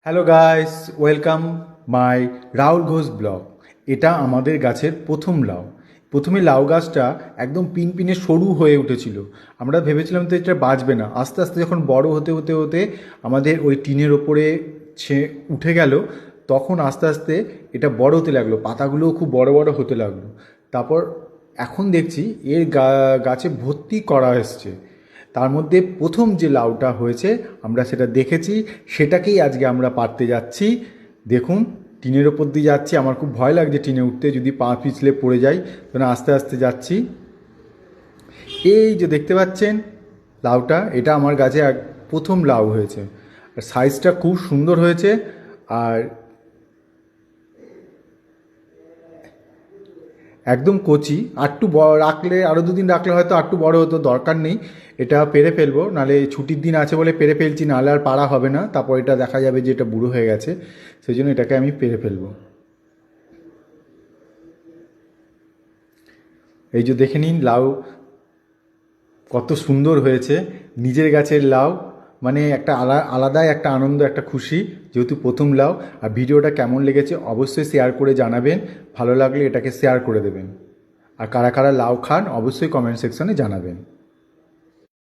Hello guys, welcome my Rahul Ghosh blog. এটা আমাদের গাছের প্রথম লাউ। প্রথমে লাউ গাছটা একদম পিনপিনে সরু হয়ে উঠেছিল। আমরা ভেবেছিলাম তো এটা বাঁচবে না। আস্তে আস্তে যখন বড় হতে হতে হতে আমাদের ওই টিনের ওপরে উঠে গেল, তখন আস্তে আস্তে এটা বড় হতে লাগলো, পাতাগুলোও খুব বড় বড় হতে লাগলো। তারপর এখন দেখছি এর গাছে ভর্তি করা এসছে। তার মধ্যে প্রথম যে লাউটা হয়েছে আমরা সেটা দেখেছি, সেটাকেই আজকে আমরা পাড়তে যাচ্ছি। দেখুন, টিনের ওপর দিয়ে যাচ্ছি, আমার খুব ভয় লাগছে টিনে উঠতে, যদি পা পিছলে পড়ে যাই। তখন আস্তে আস্তে যাচ্ছি। এই যে দেখতে পাচ্ছেন লাউটা, এটা আমার গাছে প্রথম লাউ হয়েছে। আর সাইজটা খুব সুন্দর হয়েছে। আর একদম কচি, আরটু রাখলে, আরও দুদিন রাখলে হয়তো আরটু বড় হতো, দরকার নেই। এটা পেরে ফেলবো, নাহলে ছুটির দিন আছে বলে পেরে ফেলছি, নাহলে আর পারা হবে না। তারপর এটা দেখা যাবে যে এটা বুড়ো হয়ে গেছে, সেই জন্য এটাকে আমি পেরে ফেলবো। এই যে দেখে নিন লাউ কত সুন্দর হয়েছে, নিজের গাছের লাউ। মানে একটা আলাদাই একটা আনন্দ, একটা খুশি, যেহেতু প্রথম লাউ। আর ভিডিওটা কেমন লেগেছে অবশ্যই শেয়ার করে জানাবেন। ভালো লাগলে এটাকে শেয়ার করে দেবেন। আর কারা কারা লাউ খান অবশ্যই কমেন্ট সেকশনে জানাবেন।